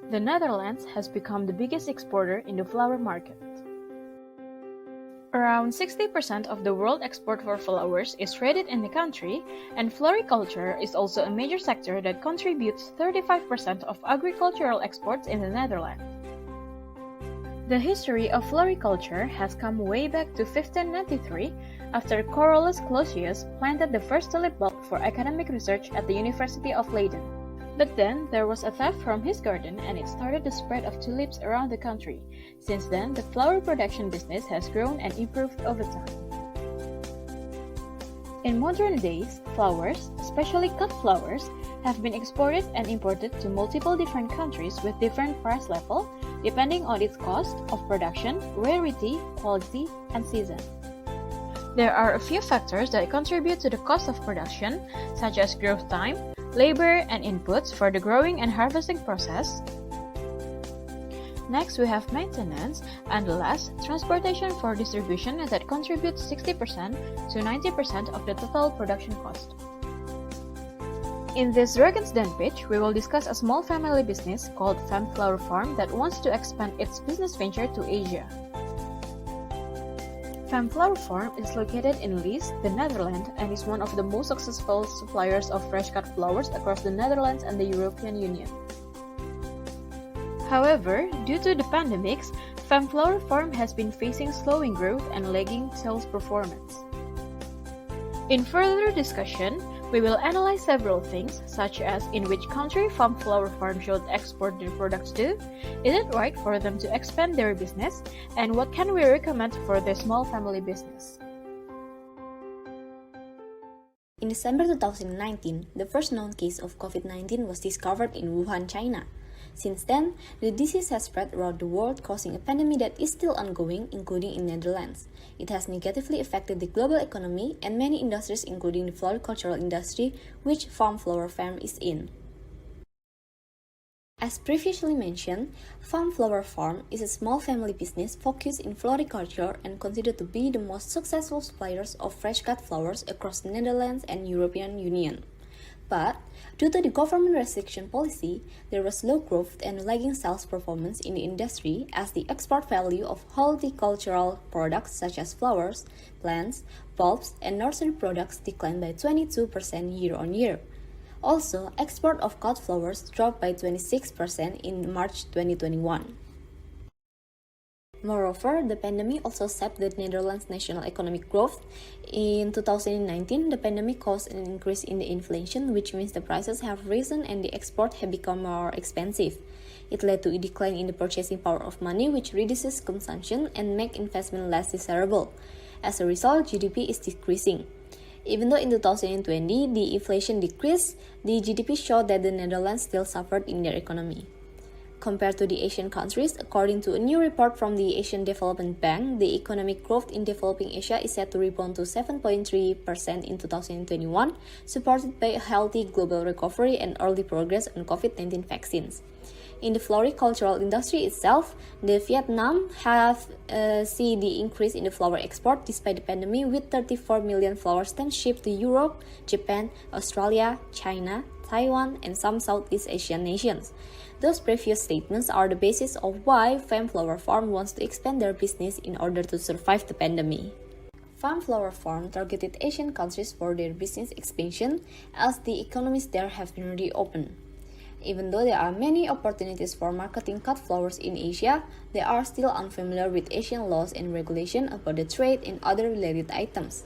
The Netherlands has become the biggest exporter in the flower market. Around 60% of the world export for flowers is traded in the country, and floriculture is also a major sector that contributes 35% of agricultural exports in the Netherlands. The history of floriculture has come way back to 1593, after Carolus Clausius planted the first tulip bulb for academic research at the University of Leiden. But then there was a theft from his garden and it started the spread of tulips around the country. Since then, the flower production business has grown and improved over time. In modern days, flowers, especially cut flowers, have been exported and imported to multiple different countries with different price level, depending on its cost of production, rarity, quality, and season. There are a few factors that contribute to the cost of production, such as growth time, labor, and inputs for the growing and harvesting process. Next, we have maintenance, and last, transportation for distribution that contributes 60% to 90% of the total production cost. In this Dragon's Den pitch, we will discuss a small family business called Fem Flower Farm that wants to expand its business venture to Asia. Fem Flower Farm is located in Lees, the Netherlands, and is one of the most successful suppliers of fresh-cut flowers across the Netherlands and the European Union. However, due to the pandemics, Fem Flower Farm has been facing slowing growth and lagging sales performance. In further discussion, we will analyze several things, such as in which country Fem Flower Farm should export their products to, is it right for them to expand their business, and what can we recommend for their small family business. In December 2019, the first known case of COVID-19 was discovered in Wuhan, China. Since then, the disease has spread around the world, causing a pandemic that is still ongoing, including in Netherlands. It has negatively affected the global economy and many industries, including the floricultural industry, which Fem Flower Farm is in. As previously mentioned, Fem Flower Farm is a small family business focused in floriculture and considered to be the most successful suppliers of fresh-cut flowers across the Netherlands and European Union. But, due to the government restriction policy, there was low growth and lagging sales performance in the industry as the export value of horticultural products such as flowers, plants, bulbs, and nursery products declined by 22% year-on-year. Also, export of cut flowers dropped by 26% in March 2021. Moreover, the pandemic also sapped the Netherlands' national economic growth. In 2019, the pandemic caused an increase in the inflation, which means the prices have risen and the export have become more expensive. It led to a decline in the purchasing power of money, which reduces consumption and makes investment less desirable. As a result, GDP is decreasing. Even though in 2020, the inflation decreased, the GDP showed that the Netherlands still suffered in their economy. Compared to the Asian countries, according to a new report from the Asian Development Bank, the economic growth in developing Asia is set to rebound to 7.3% in 2021, supported by a healthy global recovery and early progress on COVID-19 vaccines. In the floricultural industry itself, the Vietnam have seen the increase in the flower export despite the pandemic, with 34 million flower stems shipped to Europe, Japan, Australia, China, Taiwan, and some Southeast Asian nations. Those previous statements are the basis of why Fem Flower Farm wants to expand their business in order to survive the pandemic. Fem Flower Farm targeted Asian countries for their business expansion as the economies there have been reopened. Even though there are many opportunities for marketing cut flowers in Asia, they are still unfamiliar with Asian laws and regulations about the trade and other related items.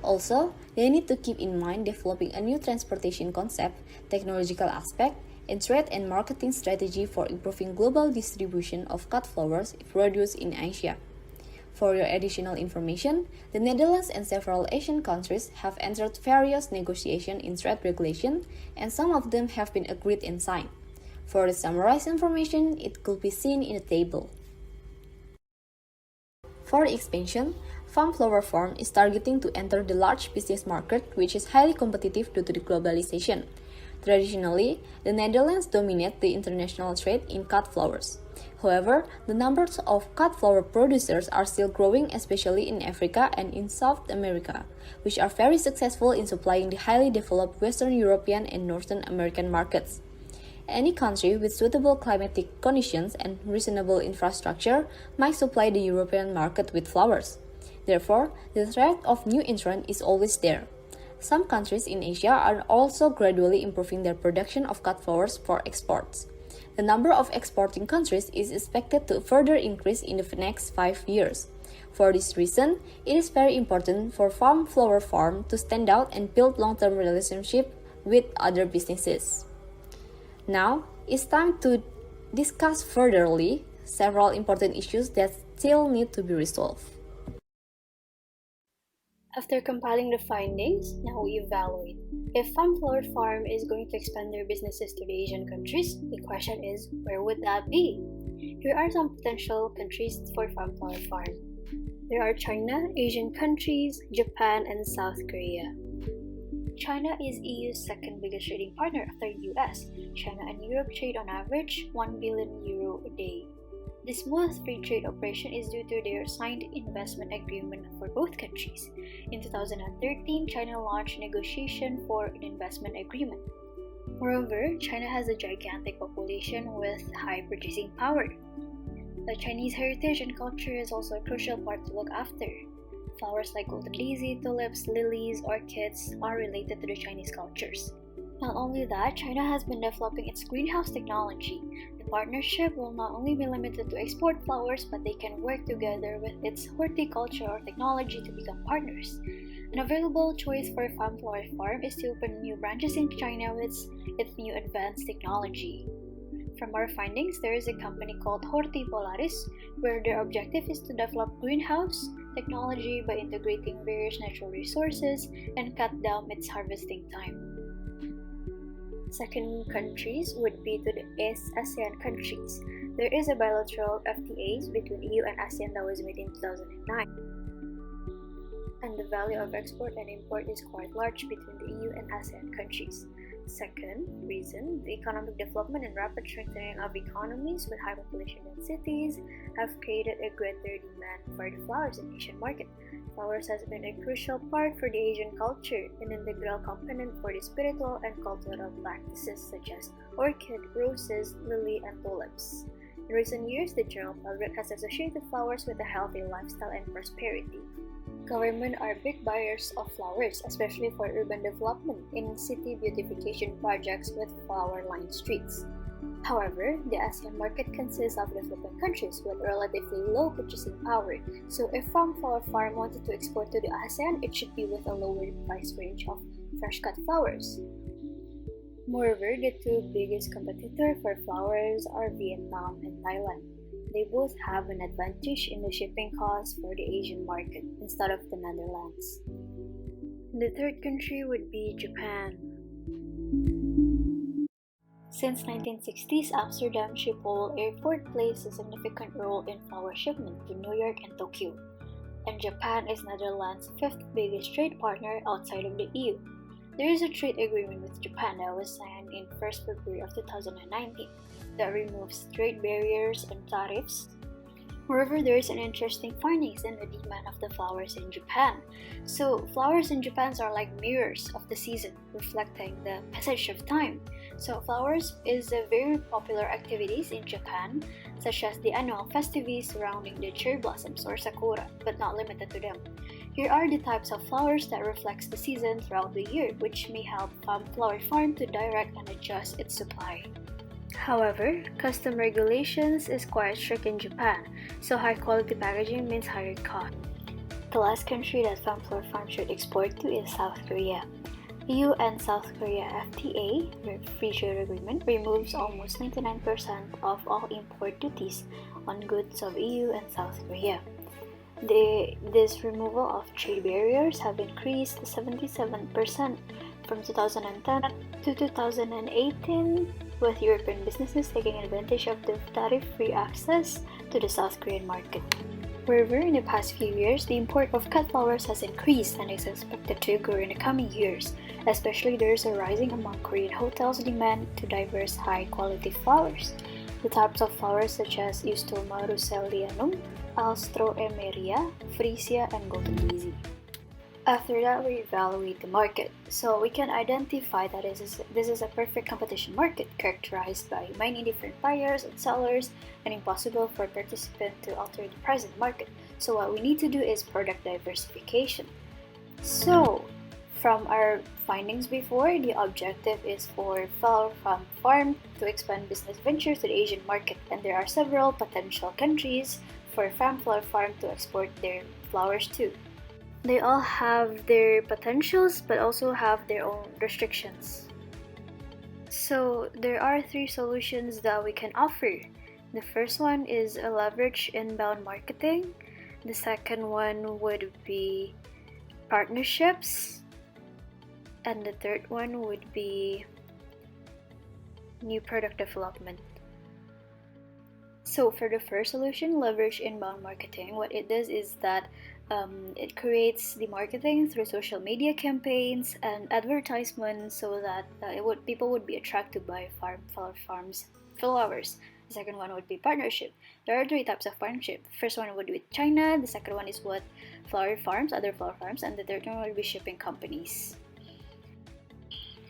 Also, they need to keep in mind developing a new transportation concept, technological aspect, and trade and marketing strategy for improving global distribution of cut flowers produced in Asia. For your additional information, the Netherlands and several Asian countries have entered various negotiations in trade regulation, and some of them have been agreed and signed. For the summarized information, it could be seen in the table. For the expansion, Fem Flower Farm is targeting to enter the large business market, which is highly competitive due to the globalization. Traditionally, the Netherlands dominate the international trade in cut flowers. However, the numbers of cut flower producers are still growing, especially in Africa and in South America, which are very successful in supplying the highly developed Western European and Northern American markets. Any country with suitable climatic conditions and reasonable infrastructure might supply the European market with flowers. Therefore, the threat of new entrant is always there. Some countries in Asia are also gradually improving their production of cut flowers for exports. The number of exporting countries is expected to further increase in the next 5 years. For this reason, it is very important for flower farm to stand out and build long-term relationships with other businesses. Now, it's time to discuss furtherly several important issues that still need to be resolved. After compiling the findings, now we evaluate. If Flower Farm is going to expand their businesses to the Asian countries, the question is, where would that be? Here are some potential countries for Flower Farm. There are China, Asian countries, Japan, and South Korea. China is EU's second biggest trading partner after US. China and Europe trade on average €1 billion a day. This smooth free trade operation is due to their signed investment agreement for both countries. In 2013, China launched negotiation for an investment agreement. Moreover, China has a gigantic population with high purchasing power. The Chinese heritage and culture is also a crucial part to look after. Flowers like golden daisy, tulips, lilies, orchids are related to the Chinese cultures. Not only that, China has been developing its greenhouse technology. The partnership will not only be limited to export flowers, but they can work together with its horticultural technology to become partners. An available choice for Flower Farm is to open new branches in China with its new advanced technology. From our findings, there is a company called Horti Polaris, where their objective is to develop greenhouse technology by integrating various natural resources and cut down its harvesting time. Second countries would be to the ASEAN countries. There is a bilateral FTAs between EU and ASEAN that was made in 2009. And the value of export and import is quite large between the EU and ASEAN countries. Second reason, the economic development and rapid strengthening of economies with high population densities have created a greater demand for the flowers in Asian market. Flowers has been a crucial part for the Asian culture, an integral component for the spiritual and cultural practices such as orchid, roses, lily, and tulips. In recent years, the general public has associated flowers with a healthy lifestyle and prosperity. Government are big buyers of flowers, especially for urban development in city beautification projects with flower-lined streets. However, the ASEAN market consists of developing countries with relatively low purchasing power, so if Flower Farm wanted to export to the ASEAN, it should be with a lower price range of fresh-cut flowers. Moreover, the two biggest competitors for flowers are Vietnam and Thailand. They both have an advantage in the shipping costs for the Asian market instead of the Netherlands. The third country would be Japan. Since 1960s, Amsterdam Schiphol Airport plays a significant role in flower shipment to New York and Tokyo. And Japan is Netherlands' fifth biggest trade partner outside of the EU. There is a trade agreement with Japan that was signed in 1st February of 2019 that removes trade barriers and tariffs. Moreover, there is an interesting findings in the demand of the flowers in Japan. So, flowers in Japan are like mirrors of the season, reflecting the passage of time. So, flowers is a very popular activities in Japan, such as the annual festivities surrounding the cherry blossoms or sakura, but not limited to them. Here are the types of flowers that reflects the season throughout the year, which may help Flower Farm to direct and adjust its supply. However, custom regulations is quite strict in Japan, so high quality packaging means higher cost. The last country that Flower Farm should export to is South Korea. EU and South Korea FTA, Free Trade Agreement, removes almost 99% of all import duties on goods of EU and South Korea. This removal of trade barriers have increased 77% from 2010 to 2018, with European businesses taking advantage of the tariff-free access to the South Korean market. However, in the past few years, the import of cut flowers has increased and is expected to grow in the coming years, especially there is a rising among Korean hotels demand to diverse high-quality flowers. The types of flowers such as Eustoma russellianum, Alstroemeria, Frisia, and golden daisy. After that, we evaluate the market. So we can identify that this is a perfect competition market characterized by many different buyers and sellers and impossible for participants to alter the price of the market. So what we need to do is product diversification. So from our findings before, the objective is for flower farm to expand business ventures to the Asian market, and there are several potential countries for flower farm to export their flowers to. They all have their potentials but also have their own restrictions. So there are 3 solutions that we can offer. The first one is a leverage inbound marketing. The second one would be partnerships. And the third one would be new product development. So for the first solution, leverage inbound marketing, what it does is that it creates the marketing through social media campaigns and advertisements so that people would be attracted by flower farms flowers. The second one would be partnership. There are 3 types of partnership. The first one would be with China, the second one is with other flower farms, and the third one will be shipping companies.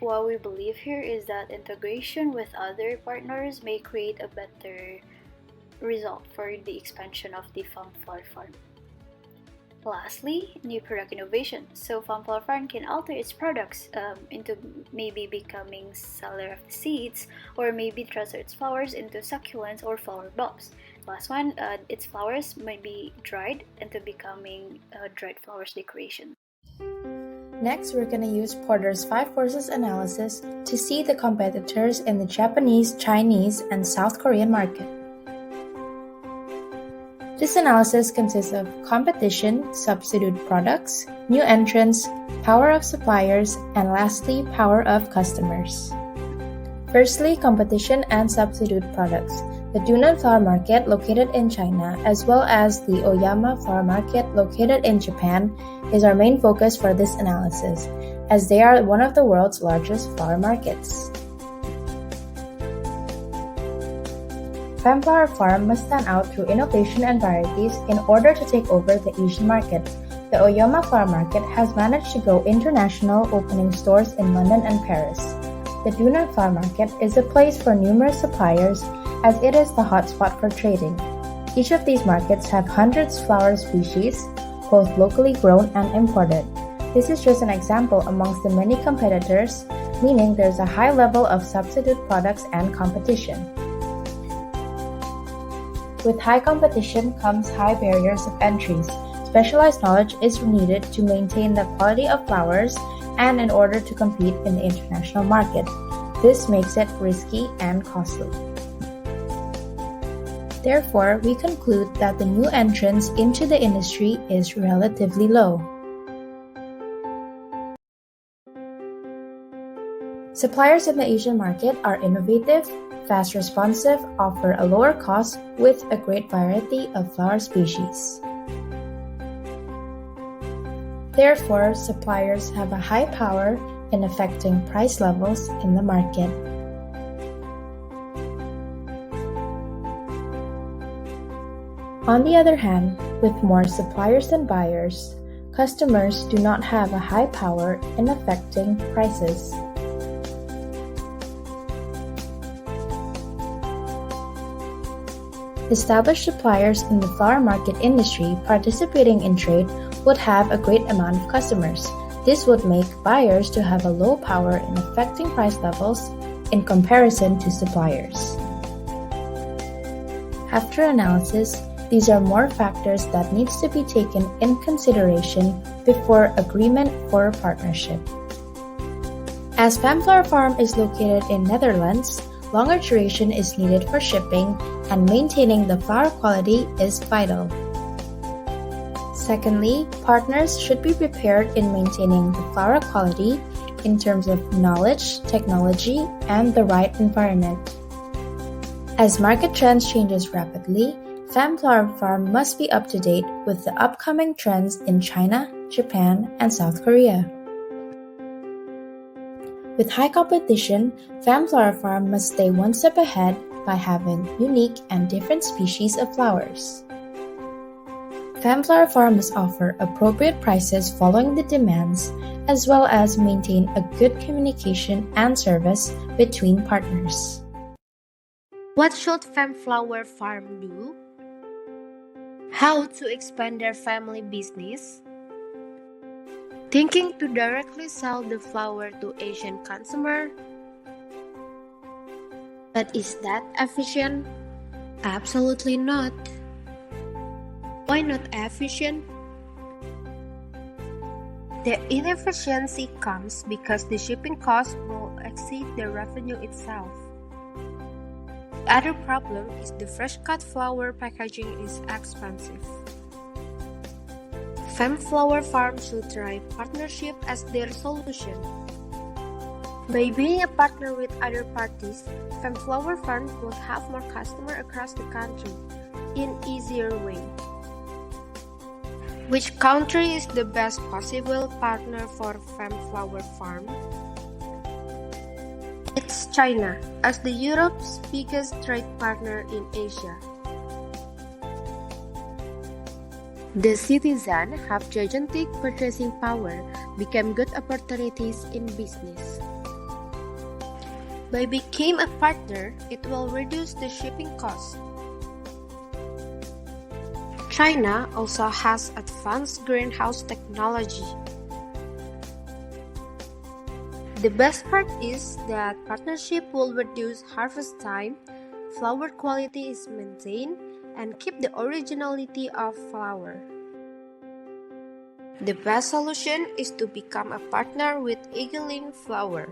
What we believe here is that integration with other partners may create a better result for the expansion of the flower farm. Lastly, new product innovation. So flower farm can alter its products into maybe becoming seller of the seeds, or maybe transfer its flowers into succulents or flower bulbs. Last one, its flowers might be dried into becoming dried flowers decoration. Next, we're going to use Porter's 5 forces analysis to see the competitors in the Japanese, Chinese, and South Korean market. This analysis consists of competition, substitute products, new entrants, power of suppliers, and lastly, power of customers. Firstly, competition and substitute products. The Dunan flower market located in China, as well as the Oyama flower market located in Japan, is our main focus for this analysis, as they are one of the world's largest flower markets. Flower farm must stand out through innovation and varieties in order to take over the Asian market. The Oyama flower market has managed to go international, opening stores in London and Paris. The Dunan flower market is a place for numerous suppliers, as it is the hotspot for trading. Each of these markets have hundreds of flower species, both locally grown and imported. This is just an example amongst the many competitors, meaning there's a high level of substitute products and competition. With high competition comes high barriers of entries. Specialized knowledge is needed to maintain the quality of flowers and in order to compete in the international market. This makes it risky and costly. Therefore, we conclude that the new entrance into the industry is relatively low. Suppliers in the Asian market are innovative, fast responsive, offer a lower cost with a great variety of flower species. Therefore, suppliers have a high power in affecting price levels in the market. On the other hand, with more suppliers than buyers, customers do not have a high power in affecting prices. Established suppliers in the flower market industry participating in trade would have a great amount of customers. This would make buyers to have a low power in affecting price levels in comparison to suppliers. After analysis, these are more factors that needs to be taken in consideration before agreement for a partnership. As Flower Farm is located in Netherlands, longer duration is needed for shipping, and maintaining the flower quality is vital. Secondly, partners should be prepared in maintaining the flower quality in terms of knowledge, technology, and the right environment. As market trends changes rapidly, Flower Farm must be up to date with the upcoming trends in China, Japan, and South Korea. With high competition, Flower Farm must stay one step ahead by having unique and different species of flowers. Femflower Farm must offer appropriate prices following the demands, as well as maintain a good communication and service between partners. What should Femflower Farm do? How to expand their family business? Thinking to directly sell the flower to Asian consumer? But is that efficient? Absolutely not. Why not efficient? The inefficiency comes because the shipping cost will exceed the revenue itself. The other problem is the fresh cut flower packaging is expensive. Femflower Farm should try partnership as their solution. By being a partner with other parties, Femflower Farm could have more customers across the country in easier way. Which country is the best possible partner for Femflower Farm? It's China, as the Europe's biggest trade partner in Asia. The citizens have gigantic purchasing power, become good opportunities in business. By becoming a partner, it will reduce the shipping cost. China also has advanced greenhouse technology. The best part is that partnership will reduce harvest time, flower quality is maintained, and keep the originality of flower. The best solution is to become a partner with Eageling Flower.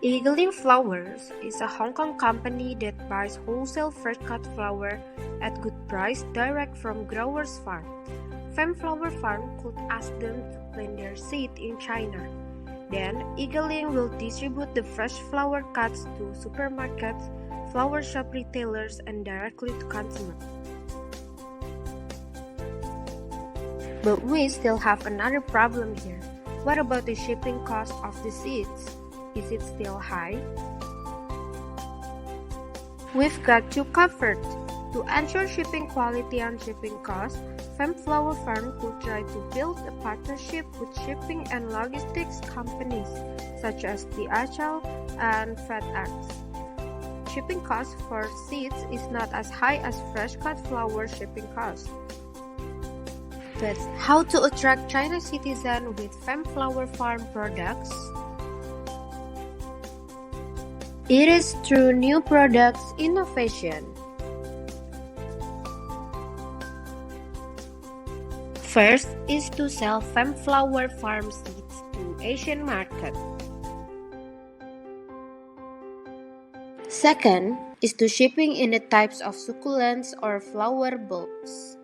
Eageling Flowers is a Hong Kong company that buys wholesale fresh cut flower at good price direct from growers' farm. Femflower Farm could ask them to plant their seed in China. Then, Eageling will distribute the fresh flower cuts to supermarkets, flower shop retailers, and directly to consumers. But we still have another problem here. What about the shipping cost of the seeds? Is it still high? We've got you covered. To ensure shipping quality and shipping costs, Femflower Farm could try to build a partnership with shipping and logistics companies such as DHL and FedEx. Shipping cost for seeds is not as high as fresh cut flower shipping cost. But how to attract China citizens with Femflower Farm products? It is through new products innovation. First is to sell Femflower Farm seeds to Asian market. Second is to shipping in the types of succulents or flower bulbs.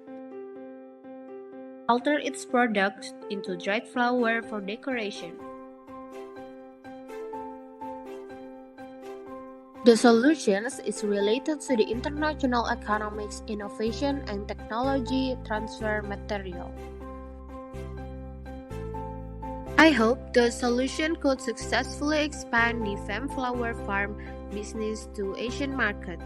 Alter its products into dried flower for decoration. The solutions is related to the international economics, innovation, and technology transfer material. I hope the solution could successfully expand the Femflower Farm business to Asian market.